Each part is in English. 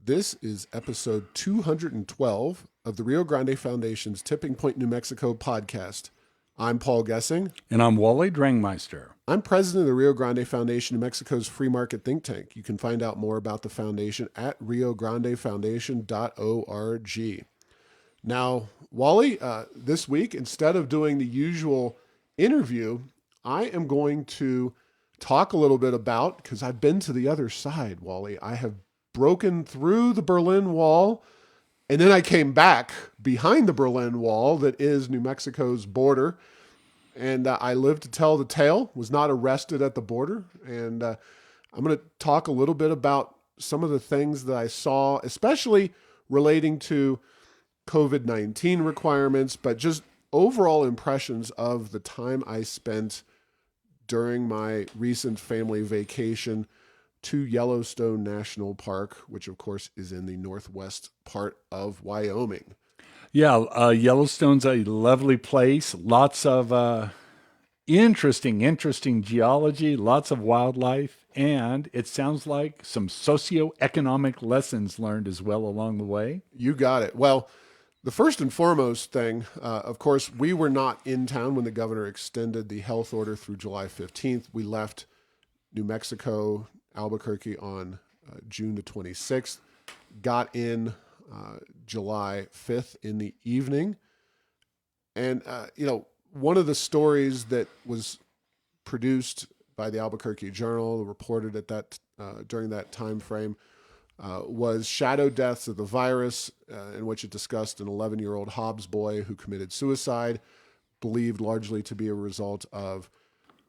This is episode 212 of the Rio Grande Foundation's Tipping Point, New Mexico podcast. I'm Paul Gessing. And I'm Wally Drangmeister. I'm president of the Rio Grande Foundation, New Mexico's free market think tank. You can find out more about the foundation at riograndefoundation.org. Now, Wally, this week, instead of doing the usual interview, I am going to talk a little bit about, because I've been to the other side, Wally. I have broken through the Berlin Wall, and then I came back behind the Berlin Wall that is New Mexico's border, and I lived to tell the tale, was not arrested at the border, and I'm going to talk a little bit about some of the things that I saw, especially relating to COVID-19 requirements, but just overall impressions of the time I spent during my recent family vacation to Yellowstone National Park, which of course is in the northwest part of Wyoming. Yeah, Yellowstone's a lovely place. Lots of interesting geology, lots of wildlife, and it sounds like some socioeconomic lessons learned as well along the way. You got it. Well, the first and foremost thing, of course, we were not in town when the governor extended the health order through July 15th. We left New Mexico, Albuquerque on June the 26th, got in July 5th in the evening. And, one of the stories that was produced by the Albuquerque Journal, reported at that during that time frame, was shadow deaths of the virus, in which it discussed an 11-year-old Hobbs boy who committed suicide, believed largely to be a result of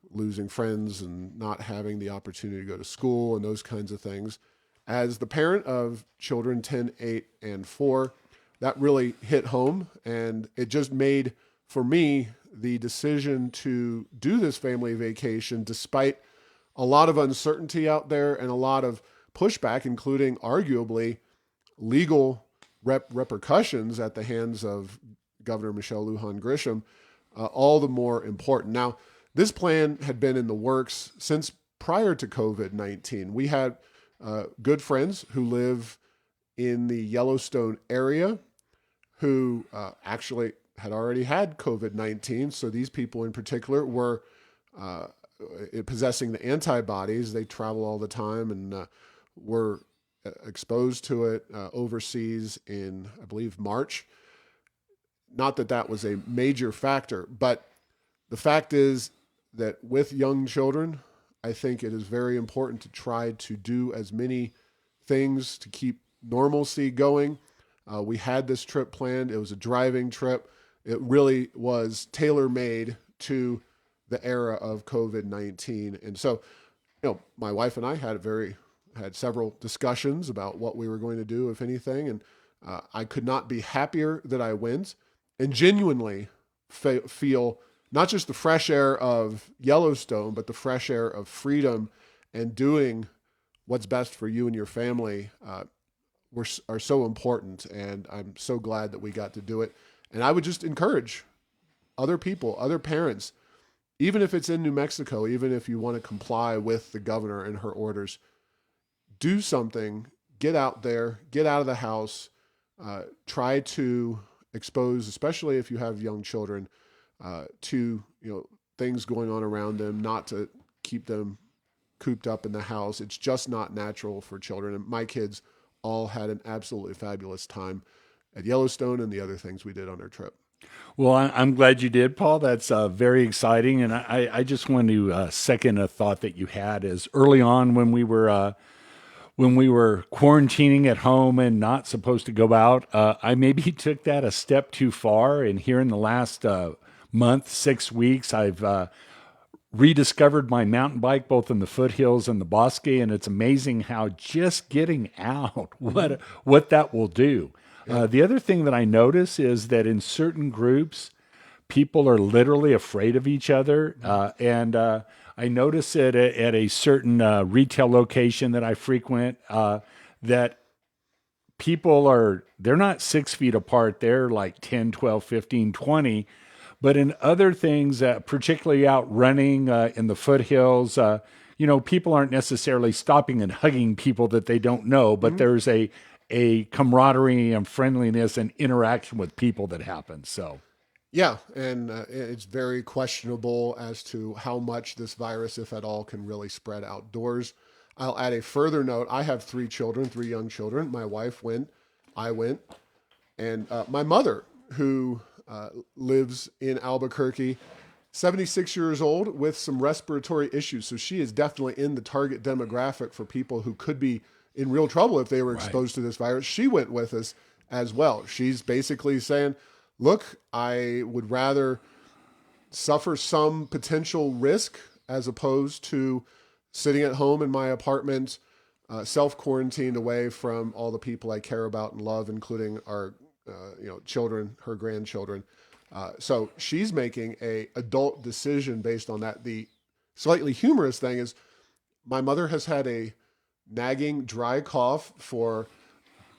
losing friends and not having the opportunity to go to school and those kinds of things. As the parent of children 10, 8, and 4, that really hit home, and it just made, for me, the decision to do this family vacation, despite a lot of uncertainty out there and a lot of pushback, including arguably legal repercussions at the hands of Governor Michelle Lujan Grisham, all the more important. Now, this plan had been in the works since prior to COVID-19. We had good friends who live in the Yellowstone area who actually had already had COVID-19. So these people in particular were possessing the antibodies. They travel all the time and were exposed to it overseas in, I believe, March. Not that that was a major factor, but the fact is that with young children, I think it is very important to try to do as many things to keep normalcy going. We had this trip planned. It was a driving trip. It really was tailor-made to the era of COVID-19. And so, my wife and I had several discussions about what we were going to do, if anything. And I could not be happier that I went, and genuinely feel not just the fresh air of Yellowstone, but the fresh air of freedom and doing what's best for you and your family are so important. And I'm so glad that we got to do it. And I would just encourage other people, other parents, even if it's in New Mexico, even if you want to comply with the governor and her orders, do something, get out there, get out of the house, try to expose, especially if you have young children, to things going on around them, not to keep them cooped up in the house. It's just not natural for children. And my kids all had an absolutely fabulous time at Yellowstone and the other things we did on our trip. Well, I'm glad you did, Paul. That's very exciting. And I just want to second a thought that you had is early on when we were quarantining at home and not supposed to go out, I maybe took that a step too far. And here in the last month, 6 weeks, I've rediscovered my mountain bike, both in the foothills and the bosque. And it's amazing how just getting out, what that will do. The other thing that I notice is that in certain groups, people are literally afraid of each other. And I notice it at a certain retail location that I frequent, that they're not 6 feet apart. They're like 10, 12, 15, 20. But in other things, particularly out running in the foothills, people aren't necessarily stopping and hugging people that they don't know, but there's a a camaraderie and friendliness and interaction with people that happens. So, Yeah, and it's very questionable as to how much this virus, if at all, can really spread outdoors. I'll add a further note. I have three children, three young children. My wife went, I went, and my mother, who lives in Albuquerque, 76 years old with some respiratory issues. So she is definitely in the target demographic for people who could be in real trouble if they were right. exposed to this virus. She went with us as well. She's basically saying, look, I would rather suffer some potential risk as opposed to sitting at home in my apartment, self quarantined away from all the people I care about and love, including our children, her grandchildren. So she's making a adult decision based on that. The slightly humorous thing is my mother has had a nagging dry cough for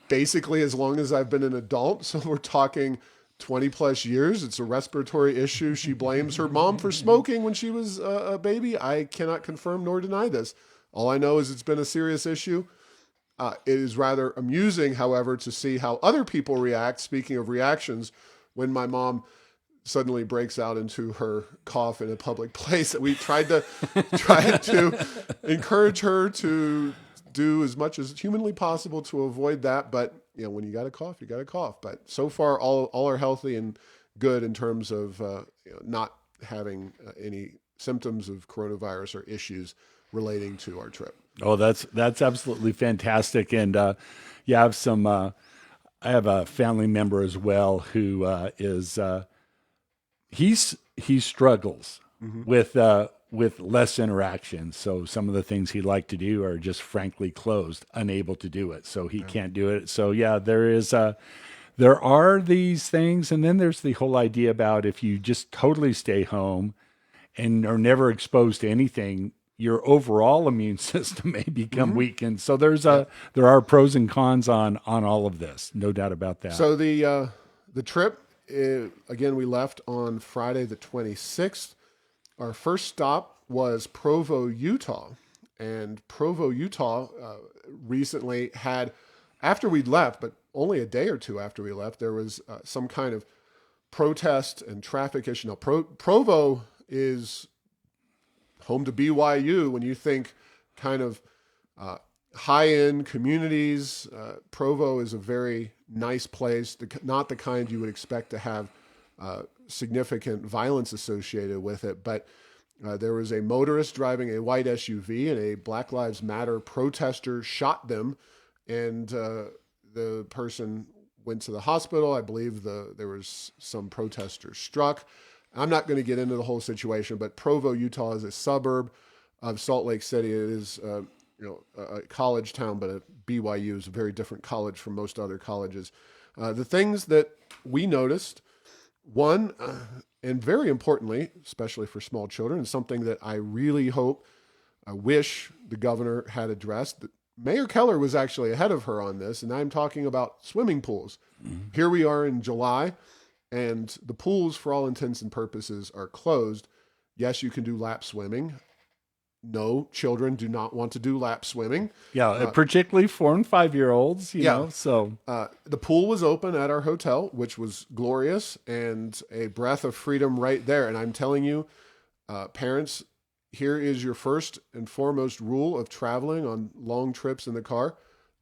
basically as long as I've been an adult. So we're talking 20 plus years. It's a respiratory issue. She blames her mom for smoking when she was a baby. I cannot confirm nor deny this. All I know is it's been a serious issue. It is rather amusing, however, to see how other people react. Speaking of reactions, when my mom suddenly breaks out into her cough in a public place, we tried to encourage her to do as much as humanly possible to avoid that. But when you got a cough, you got a cough. But so far, all are healthy and good in terms of not having any symptoms of coronavirus or issues relating to our trip. Oh, that's absolutely fantastic. And you have some. I have a family member as well who is he struggles Mm-hmm. with less interaction. So some of the things he'd like to do are just frankly closed, unable to do it. So he can't do it. So yeah, there are these things, and then there's the whole idea about if you just totally stay home and are never exposed to anything, your overall immune system may become Mm-hmm. weakened. So Yeah. there are pros and cons on all of this, no doubt about that. So the trip again, we left on Friday the 26th. Our first stop was Provo, Utah, and Provo, Utah, recently had, after we'd left, but only a day or two after we left, there was some kind of protest and traffic issue. Now, Provo is home to BYU. When you think kind of high end communities, Provo is a very nice place, not the kind you would expect to have significant violence associated with it. But there was a motorist driving a white SUV, and a Black Lives Matter protester shot them, and the person went to the hospital. I believe there was some protesters struck. I'm not going to get into the whole situation, but Provo, Utah is a suburb of Salt Lake City. It is a college town, but BYU is a very different college from most other colleges. The things that we noticed, one, and very importantly, especially for small children, is something that I really hope, I wish the governor had addressed. Mayor Keller was actually ahead of her on this, and I'm talking about swimming pools. Mm-hmm. Here we are in July, and the pools, for all intents and purposes, are closed. Yes, you can do lap swimming. No, children do not want to do lap swimming. Yeah, particularly 4 and 5 year olds, you know. So the pool was open at our hotel, which was glorious and a breath of freedom right there. And I'm telling you, parents, here is your first and foremost rule of traveling on long trips in the car.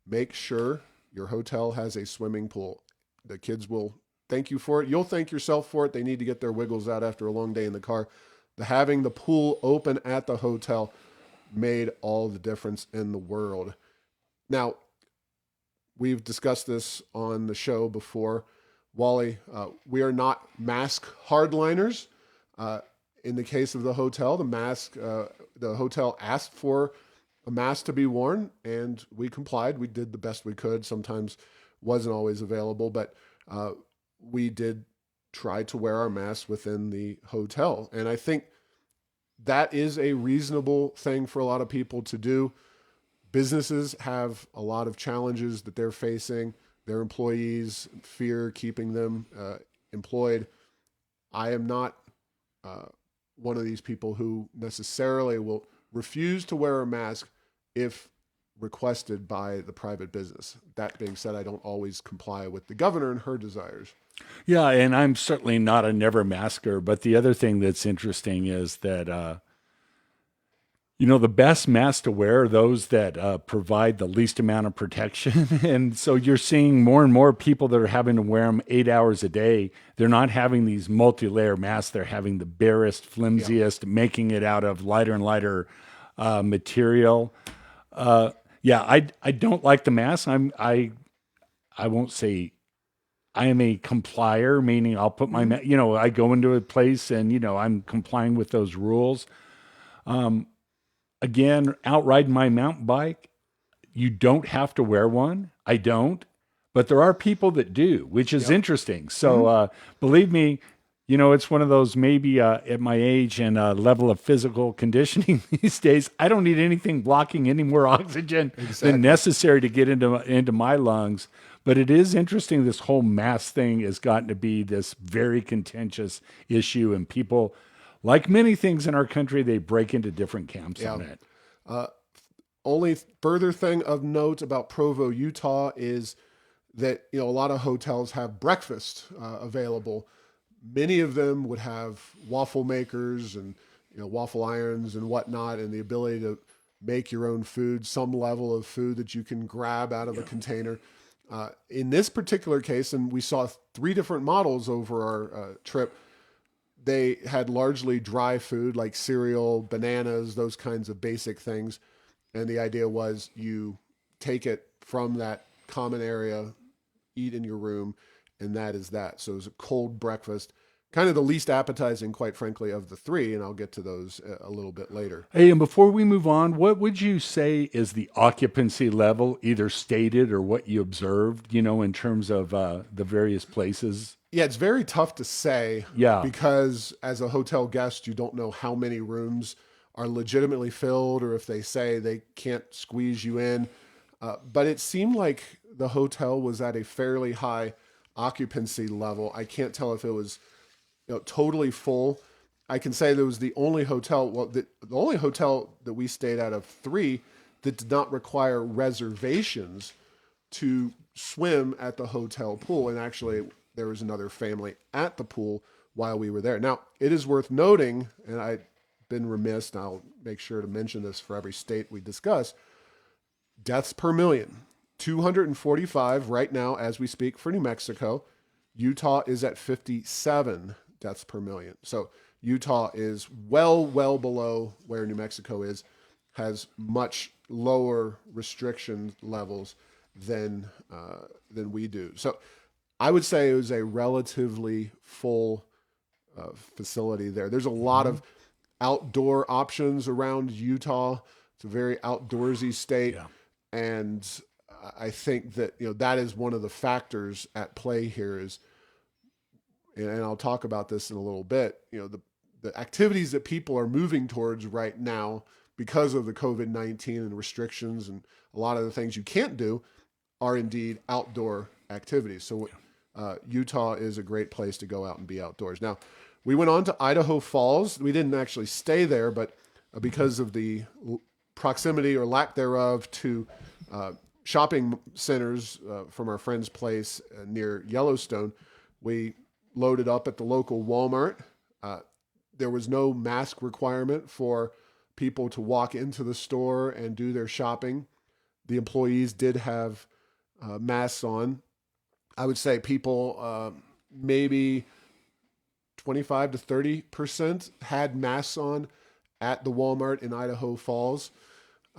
Make sure your hotel has a swimming pool. The kids will thank you for it. You'll thank yourself for it. They need to get their wiggles out after a long day in the car. Having the pool open at the hotel made all the difference in the world. Now, we've discussed this on the show before. Wally, we are not mask hardliners. In the case of the hotel, the hotel asked for a mask to be worn, and we complied. We did the best we could. Sometimes wasn't always available, but we did try to wear our masks within the hotel. And I think that is a reasonable thing for a lot of people to do. Businesses have a lot of challenges that they're facing. Their employees fear keeping them employed. I am not one of these people who necessarily will refuse to wear a mask if requested by the private business. That being said, I don't always comply with the governor and her desires. Yeah, and I'm certainly not a never masker, but the other thing that's interesting is that the best masks to wear are those that provide the least amount of protection. And so you're seeing more and more people that are having to wear them 8 hours a day. They're not having these multi-layer masks. They're having the barest, Yeah. flimsiest, making it out of lighter and lighter material. Yeah, I don't like the mask. I won't say I am a complier, meaning I'll put my, Mhm. I go into a place and, I'm complying with those rules. Again, out riding my mountain bike, you don't have to wear one. I don't, but there are people that do, which is Yep. interesting. So, Mhm. believe me, it's one of those maybe at my age and level of physical conditioning these days, I don't need anything blocking any more oxygen than Exactly. necessary to get into my lungs. But it is interesting. This whole mask thing has gotten to be this very contentious issue, and people, like many things in our country, they break into different camps Yeah. on it. Uh, Only further thing of note about Provo, Utah is that a lot of hotels have breakfast available. Many of them would have waffle makers and waffle irons and whatnot, and the ability to make your own food, some level of food that you can grab out of a container. In this particular case, and we saw three different models over our trip, they had largely dry food like cereal, bananas, those kinds of basic things. And the idea was you take it from that common area, eat in your room, and that is that. So it was a cold breakfast, kind of the least appetizing, quite frankly, of the three. And I'll get to those a little bit later. Hey, and before we move on, what would you say is the occupancy level, either stated or what you observed, in terms of the various places? Yeah, it's very tough to say Yeah. because as a hotel guest, you don't know how many rooms are legitimately filled or if they say they can't squeeze you in. But it seemed like the hotel was at a fairly high occupancy level. I can't tell if it was totally full. I can say there was the only hotel, well, the only hotel that we stayed out of three that did not require reservations to swim at the hotel pool. And actually, there was another family at the pool while we were there. Now, it is worth noting, and I've been remiss, and I'll make sure to mention this for every state we discuss, deaths per million. 245 right now as we speak for New Mexico. Utah is at 57 deaths per million. So Utah is well below where New Mexico is, has much lower restriction levels than we do. So I would say it was a relatively full facility there. There's a lot Mhm. of outdoor options around Utah. It's a very outdoorsy state, Yeah. and I think that that is one of the factors at play here. Is and I'll talk about this in a little bit. The activities that people are moving towards right now because of the COVID-19 and restrictions and a lot of the things you can't do are indeed outdoor activities. So Utah is a great place to go out and be outdoors. Now, we went on to Idaho Falls. We didn't actually stay there, but Mhm. because of the proximity or lack thereof to uh, shopping centers from our friend's place near Yellowstone, we loaded up at the local Walmart. Uh, there was no mask requirement for people to walk into the store and do their shopping. The employees did have masks on. I would say people maybe 25 to 30% had masks on at the Walmart in Idaho Falls.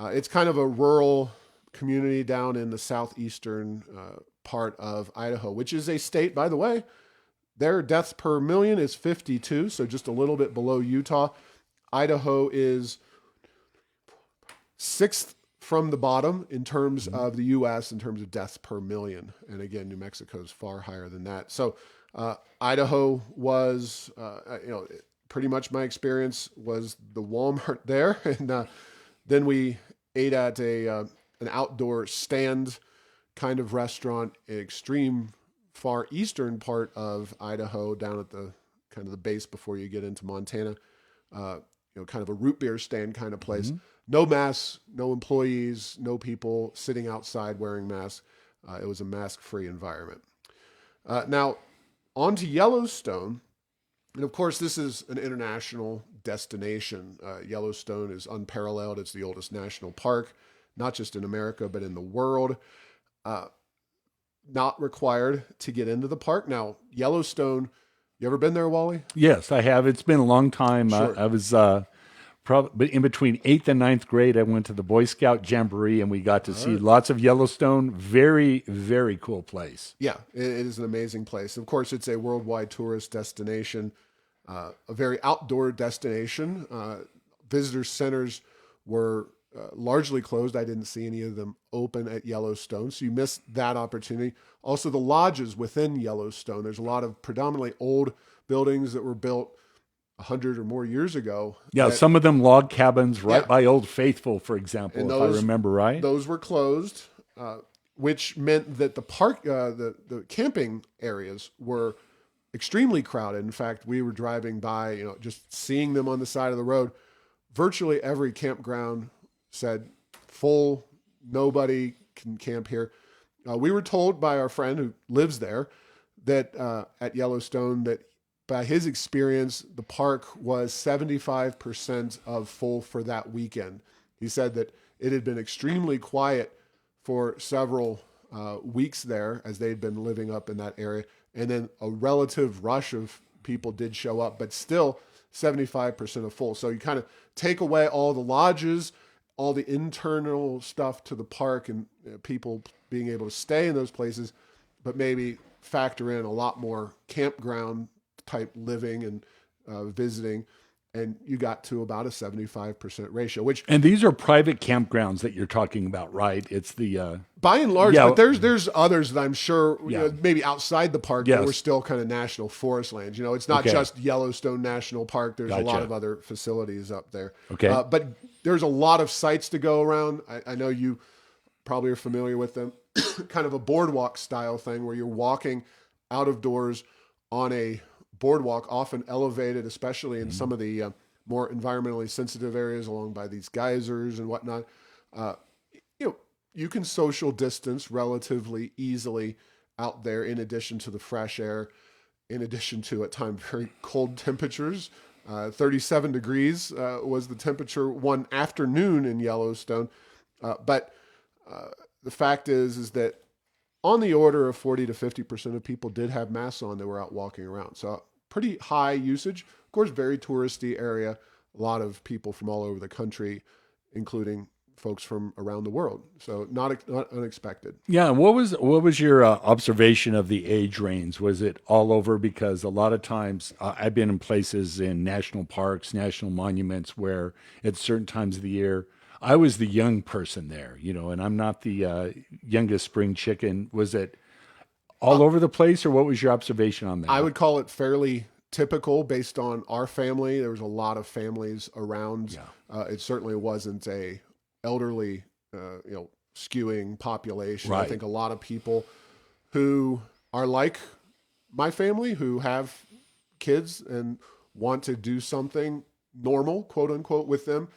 It's kind of a rural community down in the southeastern part of Idaho, which is a state, by the way. Their deaths per million is 52, so just a little bit below Utah. Idaho is sixth from the bottom in terms Mhm. of the U.S. in terms of deaths per million, and again, New Mexico is far higher than that. So Idaho was, pretty much my experience was the Walmart there, and then we ate at a an outdoor stand kind of restaurant in extreme far eastern part of Idaho, down at the kind of the base before you get into Montana. Uh, kind of a root beer stand kind of place. No masks, no employees, no people sitting outside wearing masks. It was a mask-free environment. Now, on to Yellowstone. And of course, this is an international destination. Yellowstone is unparalleled. It's the oldest national park, not just in America, but in the world. Not required to get into the park. Now, Yellowstone, you ever been there, Wally? Yes, I have. It's been a long time. Sure. I was probably in between eighth and ninth grade. I went to the Boy Scout Jamboree, and we got to see lots of Yellowstone. Very, very cool place. Yeah, it is an amazing place. Of course, it's a worldwide tourist destination, a very outdoor destination. Visitor centers were largely closed. I didn't see any of them open at Yellowstone, so you missed that opportunity. Also, the lodges within Yellowstone. There's a lot of predominantly old buildings that were built 100 or more years ago. Yeah, some of them log cabins right Yeah. by Old Faithful, for example, And if I remember right. Those were closed, which meant that the park, the camping areas were extremely crowded. In fact, we were driving by, just seeing them on the side of the road. Virtually every campground said full, nobody can camp here. We were told by our friend who lives there that at Yellowstone that by his experience, the park was 75% of full for that weekend. He said that it had been extremely quiet for several weeks there as they'd been living up in that area. And then a relative rush of people did show up, but still 75% of full. So you kind of take away all the lodges, all the internal stuff to the park and people being able to stay in those places, but maybe factor in a lot more campground type living and visiting, and you got to about a 75% ratio, which And these are private campgrounds that you're talking about, right? It's the by and large, Yeah. but there's others that I'm sure Yeah. maybe outside the park that Yes. were still kind of national forest lands. It's not Okay. just Yellowstone National Park. There's a lot Gotcha. of other facilities up there. Okay. But there's a lot of sites to go around. I know you probably are familiar with them. Kind of a boardwalk style thing where you're walking out of doors on a boardwalk, often elevated, especially in some of the more environmentally sensitive areas along by these geysers and whatnot. You can social distance relatively easily out there in addition to the fresh air, in addition to at times very cold temperatures. 37 degrees was the temperature one afternoon in Yellowstone. But the fact is that on the order of 40 to 50% of people did have masks on that were out walking around. So pretty high usage. Of course, very touristy area. A lot of people from all over the country, including folks from around the world. So not unexpected. Yeah, what was your observation of the age range? Was it all over? Because a lot of times I've been in places in national parks, national monuments, where at certain times of the year I was the young person there, and I'm not the youngest spring chicken. Was it all over the place, or what was your observation on that? I would call it fairly typical based on our family. There was a lot of families around. It certainly wasn't a elderly, skewing population. I Right. think a lot of people who are like my family, who have kids and want to do something normal, quote unquote, with them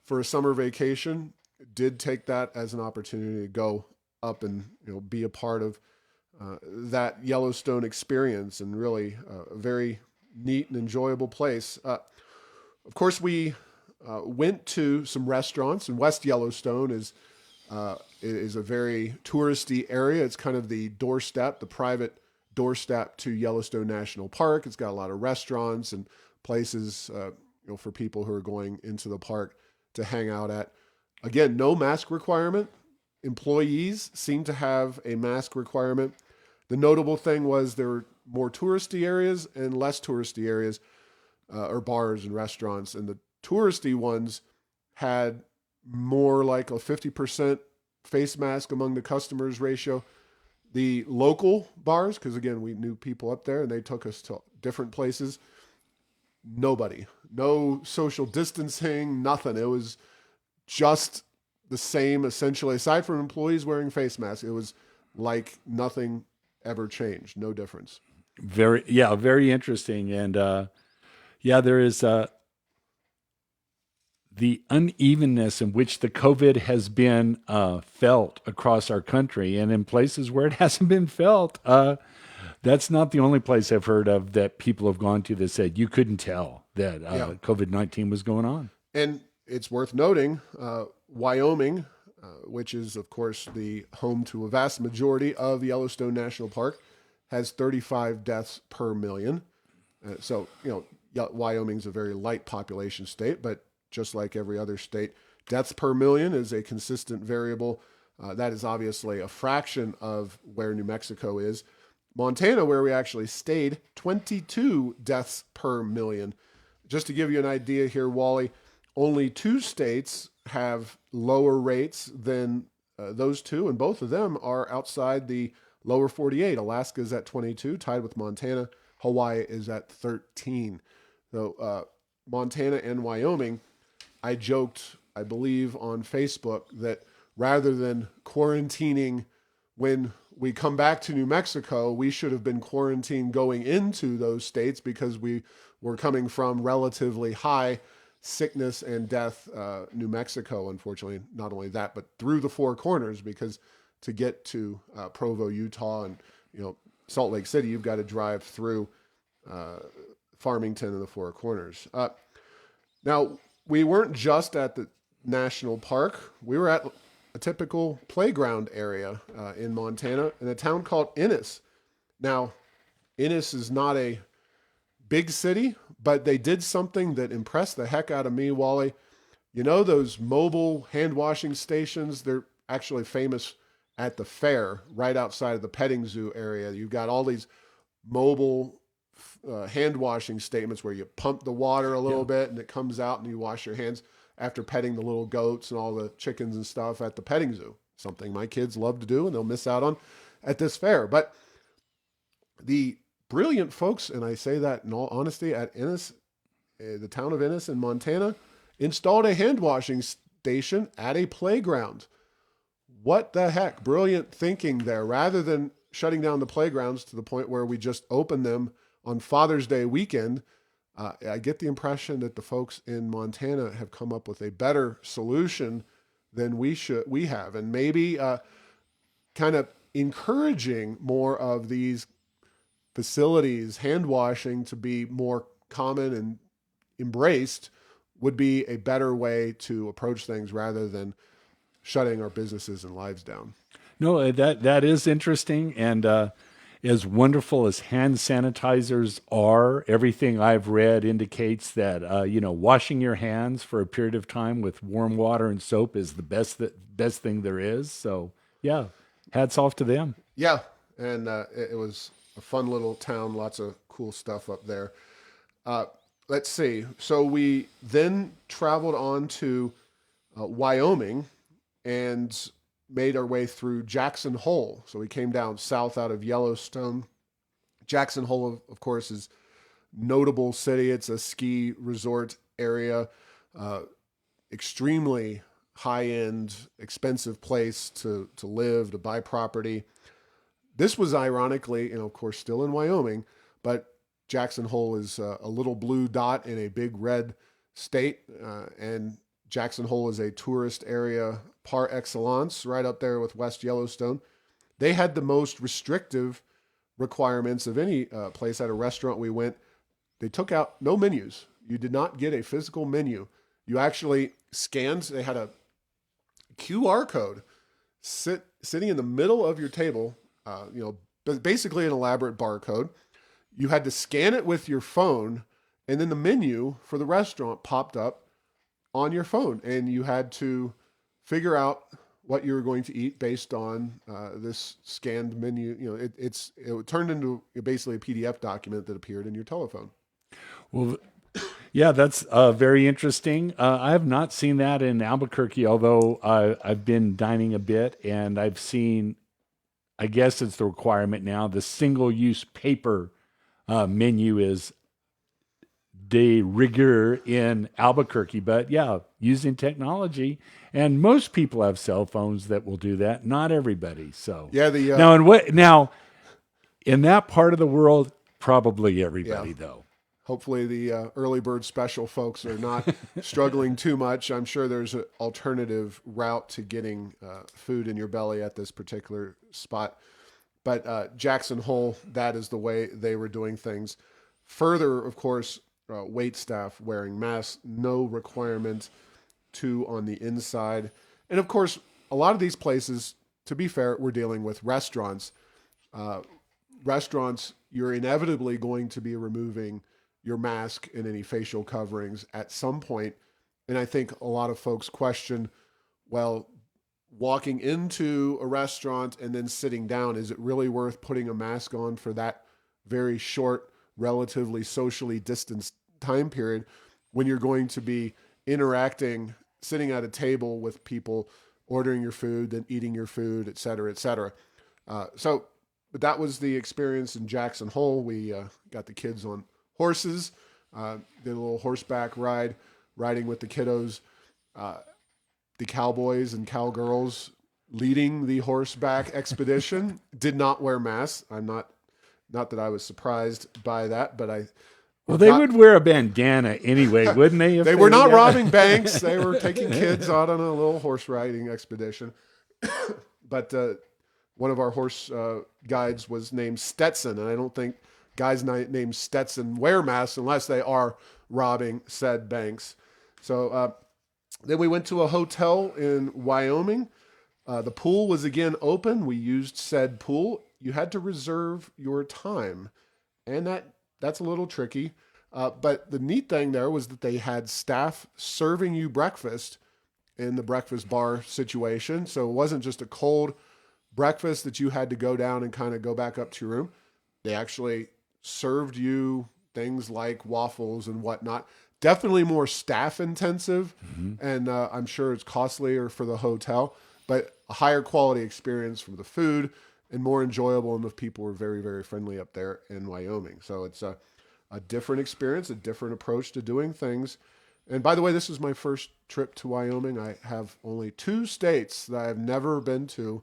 for a summer vacation, did take that as an opportunity to go up and be a part of that Yellowstone experience, and really a very neat and enjoyable place. Of course, we went to some restaurants, and West Yellowstone is a very touristy area. It's kind of the doorstep, the private doorstep to Yellowstone National Park. It's got a lot of restaurants and places for people who are going into the park to hang out at. Again, no mask requirement. Employees seem to have a mask requirement. The notable thing was there were more touristy areas and less touristy areas, or bars and restaurants. And the touristy ones had more like a 50% face mask among the customers ratio. The local bars, because again, we knew people up there and they took us to different places. Nobody, no social distancing, nothing. It was just the same, essentially, aside from employees wearing face masks. It was like nothing ever changed, no difference. Very interesting. And there is the unevenness in which the COVID has been felt across our country, and in places where it hasn't been felt. That's not the only place I've heard of that people have gone to that said you couldn't tell that Yeah. COVID-19 was going on. And it's worth noting, Wyoming, which is, of course, the home to a vast majority of Yellowstone National Park, has 35 deaths per million. So, Wyoming's a very light population state, but just like every other state, deaths per million is a consistent variable. That is obviously a fraction of where New Mexico is. Montana, where we actually stayed, 22 deaths per million. Just to give you an idea here, Wally, only 2 states have lower rates than those two, and both of them are outside the lower 48. Alaska is at 22, tied with Montana. Hawaii is at 13. So Montana and Wyoming, I joked, I believe, on Facebook that rather than quarantining when we come back to New Mexico, we should have been quarantined going into those states because we were coming from relatively high sickness and death New Mexico, unfortunately. Not only that, but through the Four Corners, because to get to Provo, Utah, and Salt Lake City, you've got to drive through Farmington and the Four Corners. Now, we weren't just at the national park. We were at a typical playground area in Montana in a town called Ennis. Now, Ennis is not a big city, but they did something that impressed the heck out of me, Wally. You know those mobile hand washing stations? They're actually famous at the fair right outside of the petting zoo area. You've got all these mobile hand washing statements where you pump the water a little bit and it comes out and you wash your hands after petting the little goats and all the chickens and stuff at the petting zoo. Something my kids love to do and they'll miss out on at this fair. But the brilliant folks, and I say that in all honesty, at Ennis, the town of Ennis in Montana, installed a hand washing station at a playground. What the heck? Brilliant thinking there. Rather than shutting down the playgrounds to the point where we just open them on Father's Day weekend, I get the impression that the folks in Montana have come up with a better solution than we have, and maybe kind of encouraging more of these facilities, hand washing, to be more common and embraced would be a better way to approach things rather than shutting our businesses and lives down. No, that is interesting, and as wonderful as hand sanitizers are, everything I've read indicates that washing your hands for a period of time with warm water and soap is the best thing there is. So yeah, hats off to them. Yeah, and it was a fun little town, lots of cool stuff up there. Let's see. So we then traveled on to Wyoming and made our way through Jackson Hole. So we came down south out of Yellowstone. Jackson Hole, of course, is notable city. It's a ski resort area, extremely high-end, expensive place to live, to buy property. This was ironically, of course, still in Wyoming, but Jackson Hole is a little blue dot in a big red state, and Jackson Hole is a tourist area par excellence, right up there with West Yellowstone. They had the most restrictive requirements of any place. At a restaurant we went, they took out no menus. You did not get a physical menu. You actually scanned. They had a QR code sitting in the middle of your table. Basically an elaborate barcode. You had to scan it with your phone, and then the menu for the restaurant popped up on your phone, and you had to figure out what you were going to eat based on this scanned menu. It turned into basically a PDF document that appeared in your telephone. Well, yeah, that's very interesting. I have not seen that in Albuquerque, although I've been dining a bit, and I've seen, I guess it's the requirement now, the single-use paper menu is de rigueur in Albuquerque. But yeah, using technology, and most people have cell phones that will do that. Not everybody. So yeah, now in that part of the world, probably everybody though. Hopefully the early bird special folks are not struggling too much. I'm sure there's an alternative route to getting food in your belly at this particular spot. But Jackson Hole, that is the way they were doing things. Further, of course, wait staff wearing masks, no requirement to on the inside. And of course, a lot of these places, to be fair, we're dealing with restaurants. Uh, Restaurants, you're inevitably going to be removing your mask and any facial coverings at some point. And I think a lot of folks question, well, walking into a restaurant and then sitting down, is it really worth putting a mask on for that very short, relatively socially distanced time period when you're going to be interacting, sitting at a table with people, ordering your food, then eating your food, et cetera, et cetera. But that was the experience in Jackson Hole. We got the kids on horses, did a little horseback ride, riding with the kiddos. The cowboys and cowgirls leading the horseback expedition did not wear masks. I'm not that I was surprised by that, but well, they would wear a bandana anyway, wouldn't they? They were not robbing banks. They were taking kids out on a little horse riding expedition. But one of our horse guides was named Stetson, and I don't think guys named Stetson wear masks unless they are robbing said banks. So then we went to a hotel in Wyoming. The pool was again open. We used said pool. You had to reserve your time, and that's a little tricky. But the neat thing there was that they had staff serving you breakfast in the breakfast bar situation. So it wasn't just a cold breakfast that you had to go down and kind of go back up to your room. They actually served you things like waffles and whatnot. Definitely more staff intensive, and I'm sure it's costlier for the hotel, but a higher quality experience from the food and more enjoyable, and the people were very, very friendly up there in Wyoming. So it's a different experience, a different approach to doing things. And by the way, this is my first trip to Wyoming. I have only 2 states that I've never been to: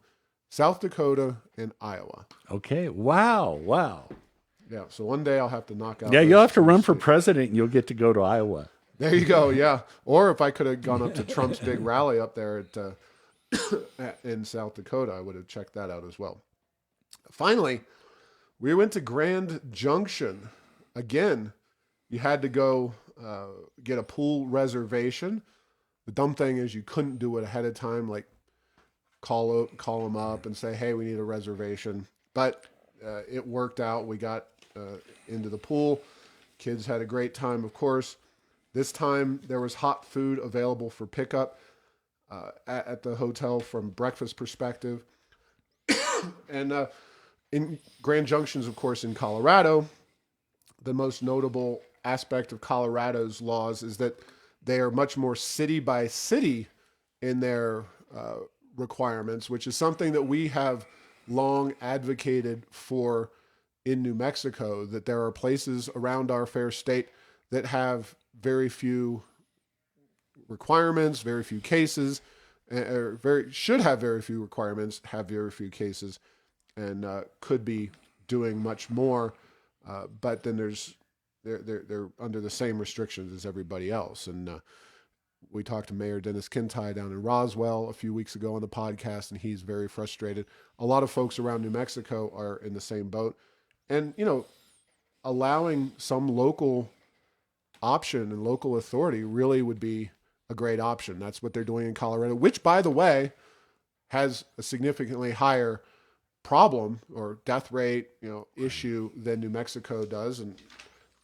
South Dakota and Iowa. Okay. Wow. Yeah, so one day I'll have to knock out. Yeah, you'll have to run for president and you'll get to go to Iowa. There you go, yeah. Or if I could have gone up to Trump's big rally up there in South Dakota, I would have checked that out as well. Finally, we went to Grand Junction. Again, you had to go get a pool reservation. The dumb thing is you couldn't do it ahead of time, like call them up and say, hey, we need a reservation. But it worked out. We got into the pool. Kids had a great time, of course. This time there was hot food available for pickup at the hotel from breakfast perspective. And in Grand Junction's, of course, in Colorado, the most notable aspect of Colorado's laws is that they are much more city by city in their requirements, which is something that we have long advocated for in New Mexico, that there are places around our fair state that have very few requirements, very few cases, or should have very few requirements, have very few cases, and could be doing much more. But then they're under the same restrictions as everybody else. And we talked to Mayor Dennis Kintai down in Roswell a few weeks ago on the podcast, and he's very frustrated. A lot of folks around New Mexico are in the same boat. And, allowing some local option and local authority really would be a great option. That's what they're doing in Colorado, which, by the way, has a significantly higher problem or death rate, issue than New Mexico does. And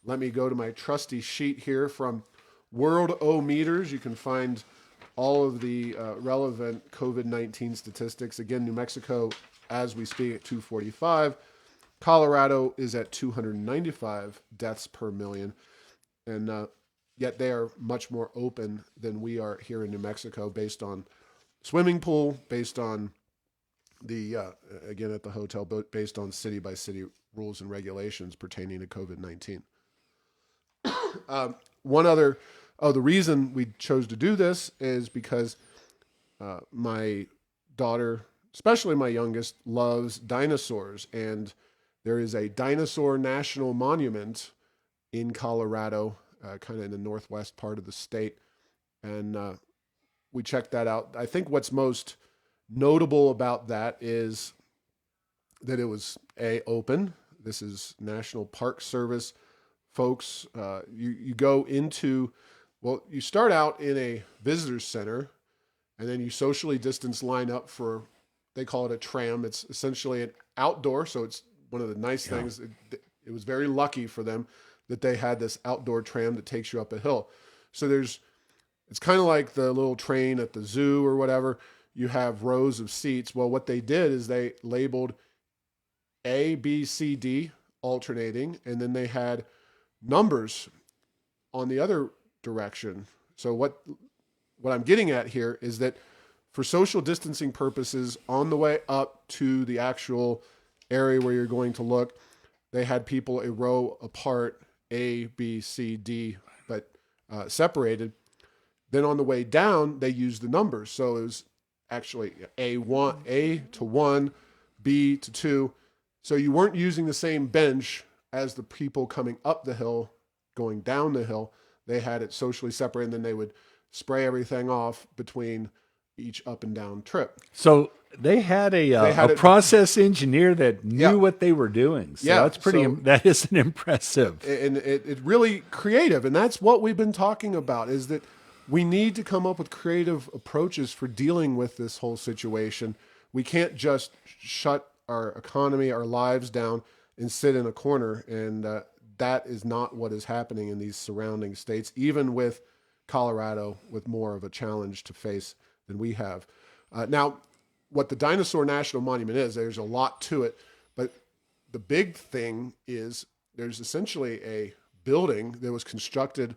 let me go to my trusty sheet here from World O Meters. You can find all of the relevant COVID-19 statistics. Again, New Mexico, as we speak, at 245. Colorado is at 295 deaths per million. And yet they are much more open than we are here in New Mexico, based on swimming pool, based on the, again, at the hotel, based on city by city rules and regulations pertaining to COVID-19. The reason we chose to do this is because my daughter, especially my youngest, loves dinosaurs, and there is a dinosaur national monument in Colorado, kind of in the northwest part of the state. And we checked that out. I think what's most notable about that is that it was open. This is National Park Service folks. You go into, well, you start out in a visitor center, and then you socially distance line up for, they call it a tram. It's essentially an outdoor, so it's one of the nice things. It was very lucky for them that they had this outdoor tram that takes you up a hill. So it's kind of like the little train at the zoo or whatever. You have rows of seats. Well, what they did is they labeled A, B, C, D alternating, and then they had numbers on the other direction. So what I'm getting at here is that for social distancing purposes, on the way up to the actual area where you're going to look, they had people a row apart, A, B, C, D, but separated. Then on the way down, they used the numbers. So it was actually A to 1, B to 2. So you weren't using the same bench as the people coming up the hill, going down the hill. They had it socially separated, and then they would spray everything off between each up and down trip. So they had a process engineer that knew what they were doing. So that's pretty. That is an impressive, and it really creative. And that's what we've been talking about, is that we need to come up with creative approaches for dealing with this whole situation. We can't just shut our economy, our lives down, and sit in a corner. And that is not what is happening in these surrounding states, even with Colorado, with more of a challenge to face than we have. Now, what the Dinosaur National Monument is, there's a lot to it, but the big thing is there's essentially a building that was constructed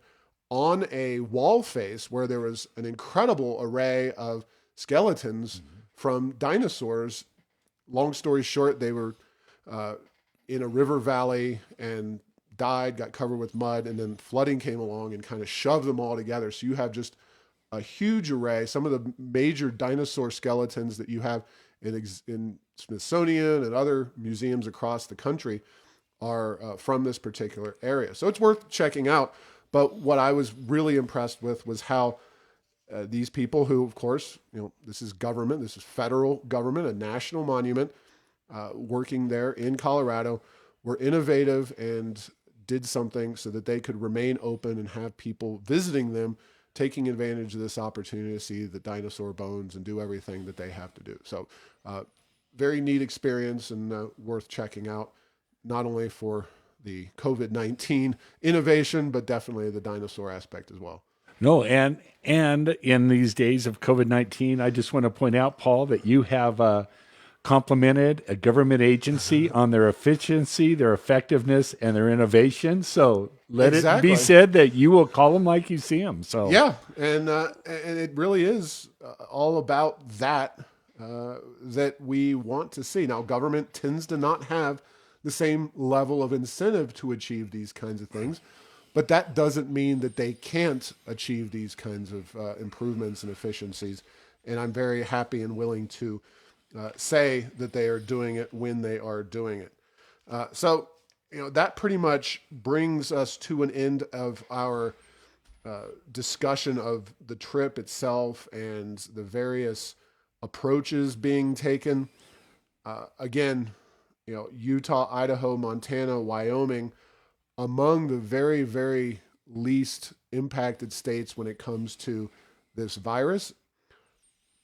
on a wall face where there was an incredible array of skeletons from dinosaurs. Long story short, they were in a river valley and died, got covered with mud, and then flooding came along and kind of shoved them all together. So you have just a huge array. Some of the major dinosaur skeletons that you have in Smithsonian and other museums across the country are from this particular area. So it's worth checking out. But what I was really impressed with was how these people who, of course, this is government, this is federal government, a national monument, working there in Colorado, were innovative and did something so that they could remain open and have people visiting them, taking advantage of this opportunity to see the dinosaur bones and do everything that they have to do. So very neat experience and worth checking out, not only for the COVID-19 innovation, but definitely the dinosaur aspect as well. No, and in these days of COVID-19, I just want to point out, Paul, that you have complimented a government agency on their efficiency, their effectiveness, and their innovation. So let it be said that you will call them like you see them. So yeah, and it really is all about that that we want to see. Now, government tends to not have the same level of incentive to achieve these kinds of things, but that doesn't mean that they can't achieve these kinds of improvements and efficiencies. And I'm very happy and willing to say that they are doing it when they are doing it. So that pretty much brings us to an end of our discussion of the trip itself and the various approaches being taken. Again, Utah, Idaho, Montana, Wyoming, among the very, very least impacted states when it comes to this virus,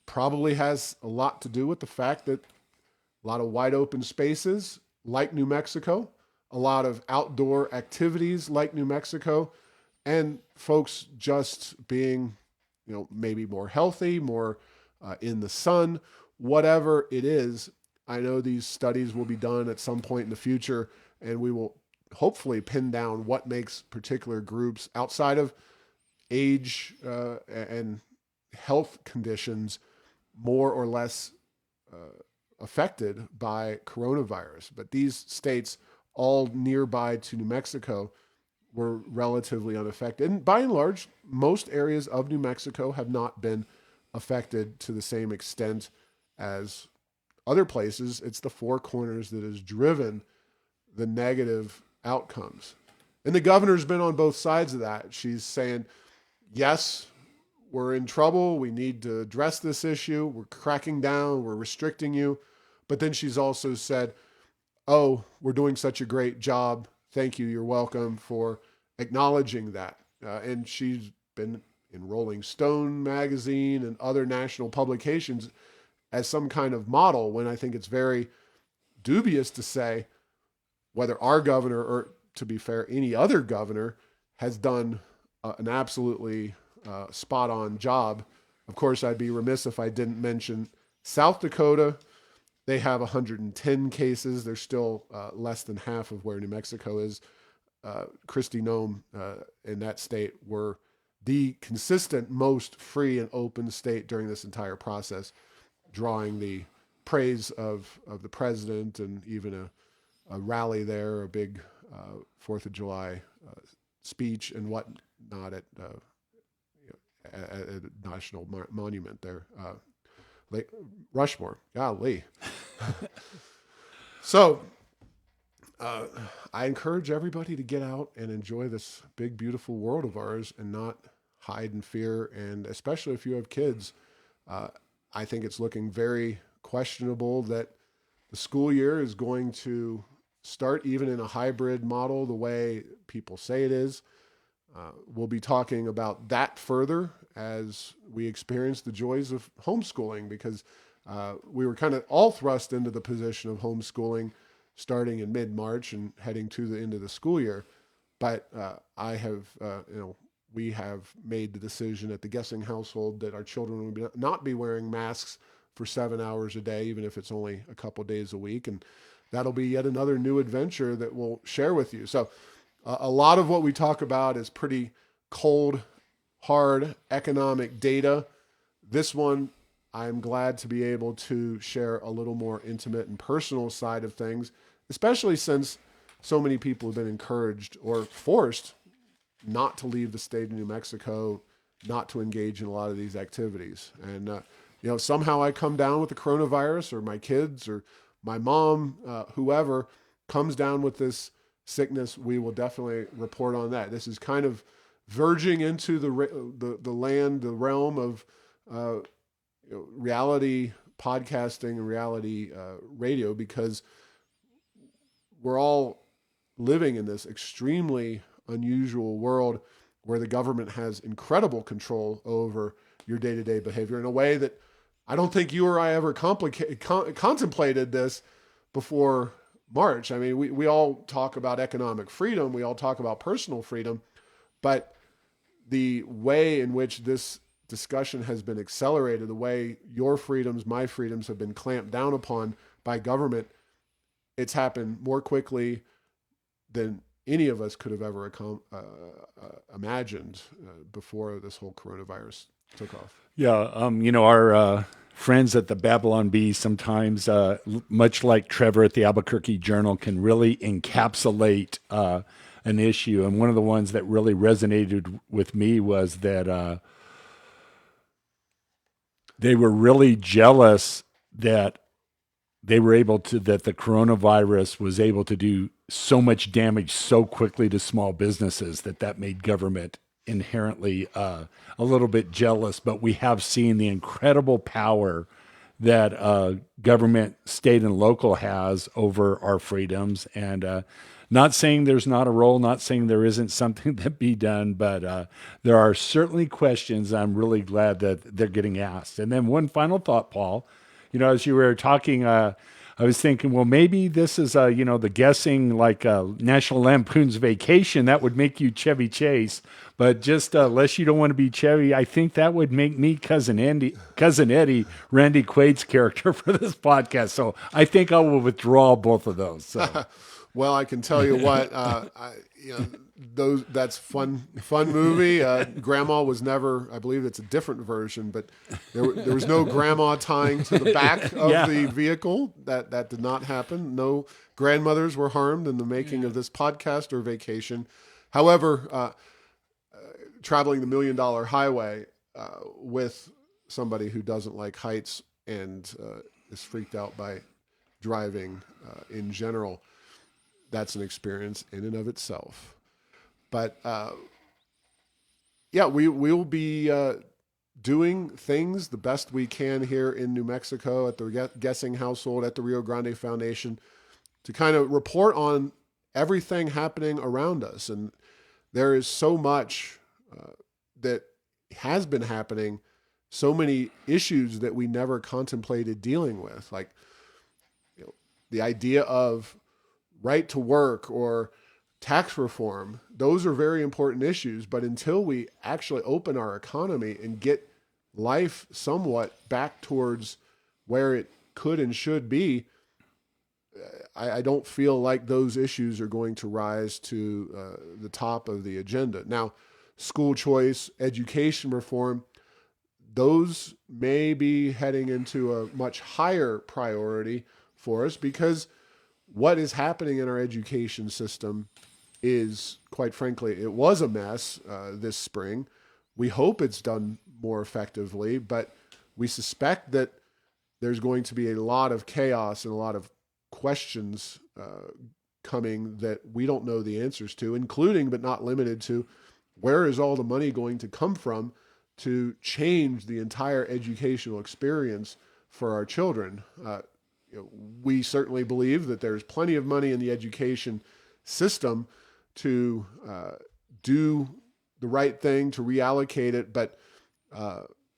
probably has a lot to do with the fact that a lot of wide open spaces like New Mexico, a lot of outdoor activities like New Mexico, and folks just being, maybe more healthy, more in the sun, whatever it is. I know these studies will be done at some point in the future, and we will hopefully pin down what makes particular groups outside of age and health conditions more or less affected by coronavirus. But these states, all nearby to New Mexico, were relatively unaffected. And by and large, most areas of New Mexico have not been affected to the same extent as other places. It's the Four Corners that has driven the negative outcomes. And the governor's been on both sides of that. She's saying, yes, we're in trouble. We need to address this issue. We're cracking down. We're restricting you. But then she's also said, oh, we're doing such a great job. Thank you. You're welcome for acknowledging that. And she's been in Rolling Stone magazine and other national publications as some kind of model, when I think it's very dubious to say whether our governor, or to be fair, any other governor, has done an absolutely spot on job. Of course, I'd be remiss if I didn't mention South Dakota. They have 110 cases. They're still less than half of where New Mexico is. Kristi Noem in that state were the consistent most free and open state during this entire process, drawing the praise of the president, and even a rally there, a big 4th of July speech and whatnot at a national monument there. Rushmore, golly. So I encourage everybody to get out and enjoy this big, beautiful world of ours and not hide in fear. And especially if you have kids, I think it's looking very questionable that the school year is going to start even in a hybrid model the way people say it is. We'll be talking about that further as we experience the joys of homeschooling, because we were kind of all thrust into the position of homeschooling starting in mid-March and heading to the end of the school year. But we have made the decision at the Guessing household that our children will not be wearing masks for 7 hours a day, even if it's only a couple days a week. And that'll be yet another new adventure that we'll share with you. So a lot of what we talk about is pretty cold, hard economic data. This one, I'm glad to be able to share a little more intimate and personal side of things, especially since so many people have been encouraged or forced not to leave the state of New Mexico, not to engage in a lot of these activities. And, somehow I come down with the coronavirus, or my kids or my mom, whoever comes down with this sickness, we will definitely report on that. This is kind of verging into the realm of reality podcasting and reality radio, because we're all living in this extremely unusual world where the government has incredible control over your day-to-day behavior in a way that I don't think you or I ever contemplated this before March. I mean, we all talk about economic freedom. We all talk about personal freedom, but the way in which this discussion has been accelerated, the way your freedoms, my freedoms have been clamped down upon by government, it's happened more quickly than any of us could have ever imagined before this whole coronavirus took off. Yeah, our friends at the Babylon Bee sometimes, much like Trevor at the Albuquerque Journal, can really encapsulate an issue. And one of the ones that really resonated with me was that they were really jealous that that the coronavirus was able to do so much damage so quickly to small businesses that made government inherently a little bit jealous. But we have seen the incredible power that government, state and local, has over our freedoms. And not saying there's not a role, not saying there isn't something that be done, but there are certainly questions I'm really glad that they're getting asked. And then one final thought, Paul, as you were talking, I was thinking, well, maybe this is, the Guessing, like National Lampoon's Vacation. That would make you Chevy Chase. But just unless you don't want to be Chevy, I think that would make me Cousin Eddie, Randy Quaid's character for this podcast. So I think I will withdraw both of those. So. Well, I can tell you what, that's fun movie. Grandma was never, I believe it's a different version, but there was no grandma tying to the back of the vehicle. That did not happen. No grandmothers were harmed in the making of this podcast or vacation. However, traveling the $1 Million Highway with somebody who doesn't like heights and is freaked out by driving in general, that's an experience in and of itself. But yeah, we will be doing things the best we can here in New Mexico at the Guessing household at the Rio Grande Foundation to kind of report on everything happening around us. And there is so much that has been happening, so many issues that we never contemplated dealing with, like the idea of right to work or tax reform. Those are very important issues, but until we actually open our economy and get life somewhat back towards where it could and should be, I don't feel like those issues are going to rise to the top of the agenda. Now, school choice, education reform, those may be heading into a much higher priority for us because what is happening in our education system is, quite frankly, it was a mess this spring. We hope it's done more effectively, but we suspect that there's going to be a lot of chaos and a lot of questions coming that we don't know the answers to, including but not limited to where is all the money going to come from to change the entire educational experience for our children. We certainly believe that there's plenty of money in the education system to do the right thing, to reallocate it, but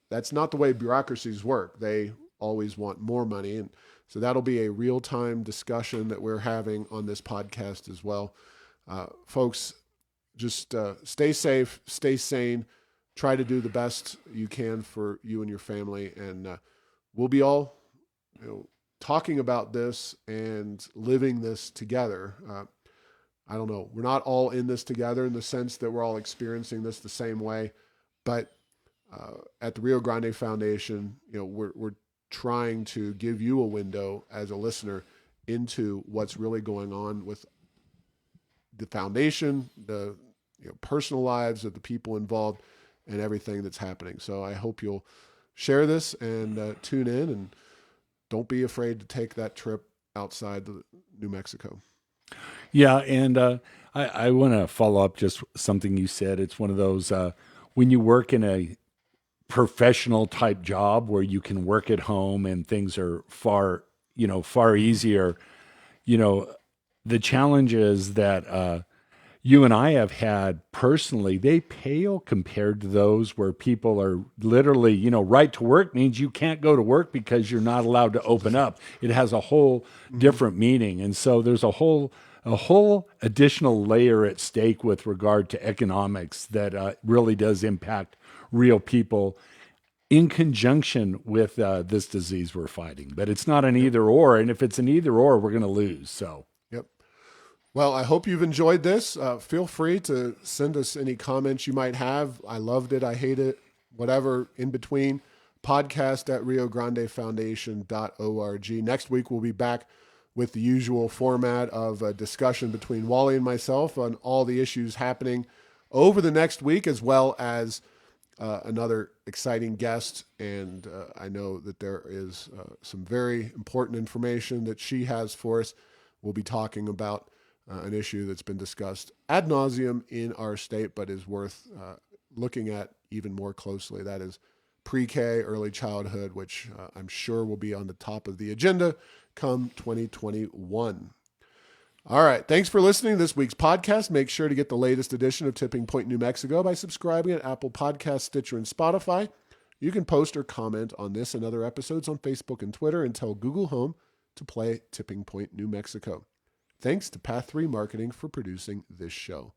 that's not the way bureaucracies work. They always want more money. And so that'll be a real-time discussion that we're having on this podcast as well. Folks, just stay safe, stay sane, try to do the best you can for you and your family. And we'll be all talking about this and living this together. I don't know. We're not all in this together in the sense that we're all experiencing this the same way, but at the Rio Grande Foundation, we're trying to give you a window as a listener into what's really going on with the foundation, the personal lives of the people involved, and everything that's happening. So I hope you'll share this and tune in, and don't be afraid to take that trip outside New Mexico. Yeah, and I want to follow up just something you said. It's one of those when you work in a professional type job where you can work at home and things are far easier. The challenges that you and I have had personally, they pale compared to those where people are literally, right to work means you can't go to work because you're not allowed to open up. It has a whole different meaning. And so there's a whole additional layer at stake with regard to economics that really does impact real people in conjunction with this disease we're fighting. But it's not an either or. And if it's an either or, we're going to lose. So. Yep. Well, I hope you've enjoyed this. Feel free to send us any comments you might have. I loved it. I hate it. Whatever in between. Podcast at riograndefoundation.org. Next week, we'll be back with the usual format of a discussion between Wally and myself on all the issues happening over the next week, as well as another exciting guest. And I know that there is some very important information that she has for us. We'll be talking about an issue that's been discussed ad nauseum in our state, but is worth looking at even more closely. That is pre-K, early childhood, which I'm sure will be on the top of the agenda come 2021. All right. Thanks for listening to this week's podcast. Make sure to get the latest edition of Tipping Point New Mexico by subscribing at Apple Podcasts, Stitcher, and Spotify. You can post or comment on this and other episodes on Facebook and Twitter, and tell Google Home to play Tipping Point New Mexico. Thanks to Path 3 Marketing for producing this show.